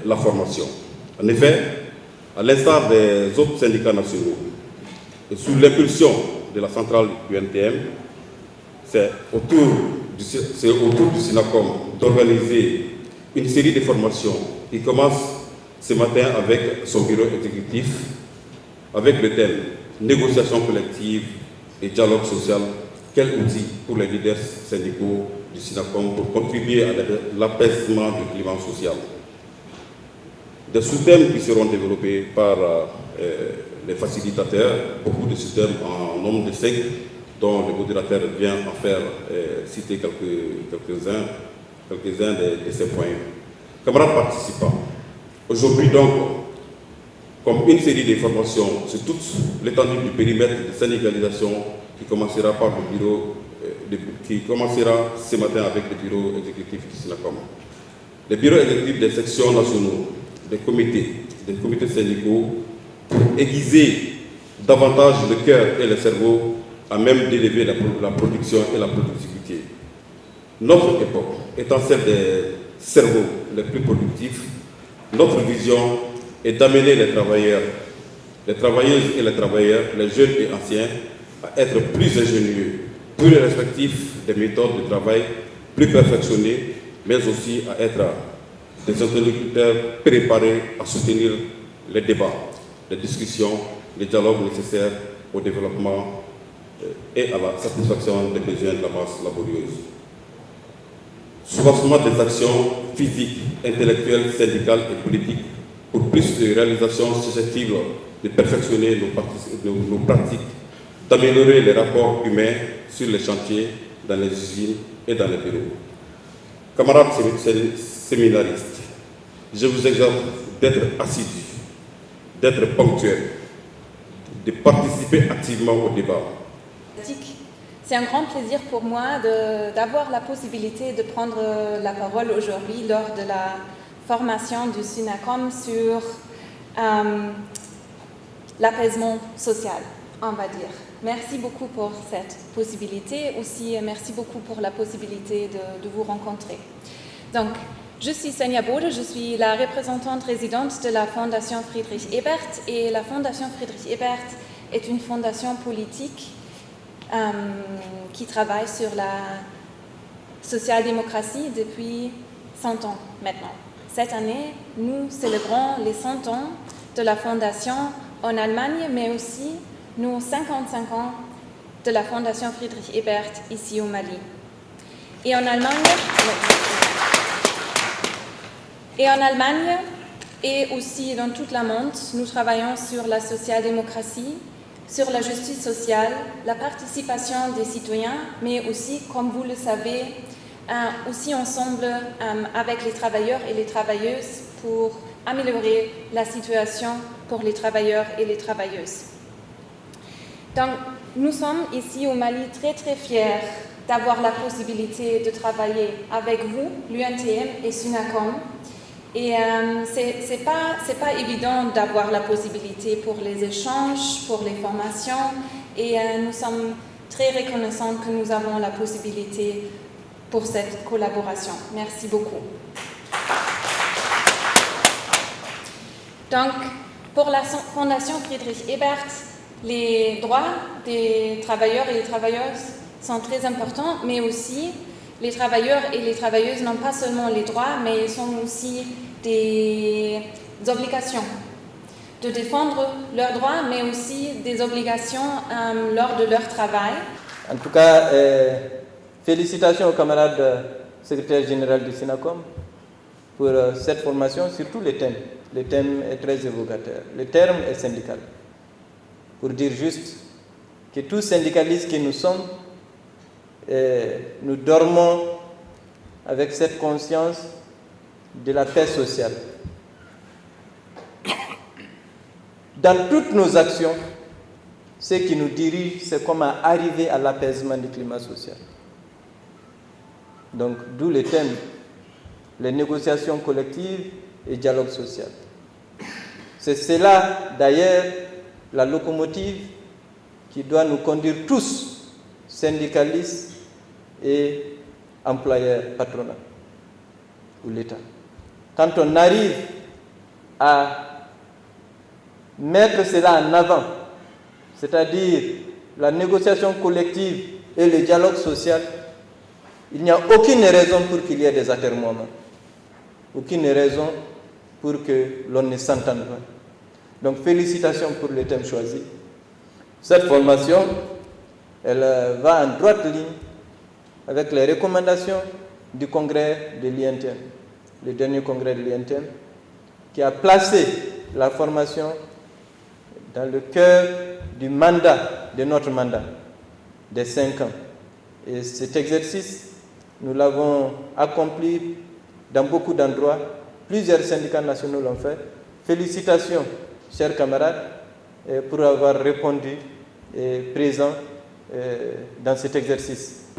la formation. En effet, à l'instar des autres syndicats nationaux, et sous l'impulsion de la centrale du NTM, c'est autour du SYNACOM d'organiser une série de formations qui commence ce matin avec son bureau exécutif, avec le thème « Négociation collective et dialogue social ». Quel outil pour les leaders syndicaux du SYNACOM pour contribuer à l'apaisement du climat social? Des sous-thèmes qui seront développés par les facilitateurs, beaucoup de sous-thèmes en nombre de 5, dont le modérateur vient en faire citer quelques-uns de ces points. Camarades participants, aujourd'hui donc, comme une série d'informations sur toute l'étendue du périmètre de syndicalisation qui commencera ce matin avec le bureau exécutif du SYNACOM. Les bureaux exécutifs des sections nationaux, des comités syndicaux, pour aiguiser davantage le cœur et le cerveau à même d'élever la production et la productivité. Notre époque étant celle des cerveaux les plus productifs, notre vision est d'amener les travailleurs, les travailleuses et les travailleurs, les jeunes et anciens, à être plus ingénieux, plus respectifs des méthodes de travail, plus perfectionnés, mais aussi à être des interlocuteurs préparés à soutenir les débats, les discussions, les dialogues nécessaires au développement et à la satisfaction des besoins de la masse laborieuse. Soubassement des actions physiques, intellectuelles, syndicales et politiques pour plus de réalisations susceptibles de perfectionner nos pratiques, d'améliorer les rapports humains sur les chantiers, dans les usines et dans les bureaux. Camarades séminaristes, je vous exhorte d'être assidus, d'être ponctuels, de participer activement au débat. C'est un grand plaisir pour moi d'avoir la possibilité de prendre la parole aujourd'hui lors de la formation du SYNACOM sur l'apaisement social, on va dire. Merci beaucoup pour cette possibilité. Aussi, merci beaucoup pour la possibilité de vous rencontrer. Donc, je suis Sonja Bode, je suis la représentante résidente de la Fondation Friedrich Ebert. Et la Fondation Friedrich Ebert est une fondation politique qui travaille sur la social-démocratie depuis 100 ans maintenant. Cette année, nous célébrons les 100 ans de la fondation en Allemagne, mais aussi nos 55 ans de la Fondation Friedrich Ebert ici au Mali. Et en Allemagne, et aussi dans tout le monde, nous travaillons sur la social-démocratie, sur la justice sociale, la participation des citoyens, mais aussi, comme vous le savez, aussi ensemble avec les travailleurs et les travailleuses pour améliorer la situation pour les travailleurs et les travailleuses. Donc, nous sommes ici au Mali très très fiers d'avoir la possibilité de travailler avec vous, l'UNTM et SYNACOM. Et c'est pas évident d'avoir la possibilité pour les échanges, pour les formations. Et nous sommes très reconnaissants que nous avons la possibilité pour cette collaboration. Merci beaucoup. Donc, pour la Fondation Friedrich Ebert, les droits des travailleurs et des travailleuses sont très importants, mais aussi les travailleurs et les travailleuses n'ont pas seulement les droits, mais ils ont aussi des obligations de défendre leurs droits, mais aussi des obligations lors de leur travail. En tout cas, félicitations aux camarades secrétaire général du SYNACOM pour cette formation sur tous les thèmes. Le thème est très évocateur. Le terme est syndical. Pour dire juste que tous syndicalistes que nous sommes, nous dormons avec cette conscience de la paix sociale. Dans toutes nos actions, ce qui nous dirige, c'est comment arriver à l'apaisement du climat social. Donc, d'où le thème, les négociations collectives et dialogue social. C'est cela, d'ailleurs, la locomotive qui doit nous conduire tous, syndicalistes et employeurs patronaux ou l'État. Quand on arrive à mettre cela en avant, c'est-à-dire la négociation collective et le dialogue social, il n'y a aucune raison pour qu'il y ait des atermoiements, aucune raison pour que l'on ne s'entende pas. Donc félicitations pour le thème choisi. Cette formation, elle va en droite ligne avec les recommandations du congrès de l'INTM, le dernier congrès de l'INTM, qui a placé la formation dans le cœur du mandat, de notre mandat, des 5 ans. Et cet exercice, nous l'avons accompli dans beaucoup d'endroits. Plusieurs syndicats nationaux l'ont fait. Félicitations, chers camarades, pour avoir répondu et présent dans cet exercice.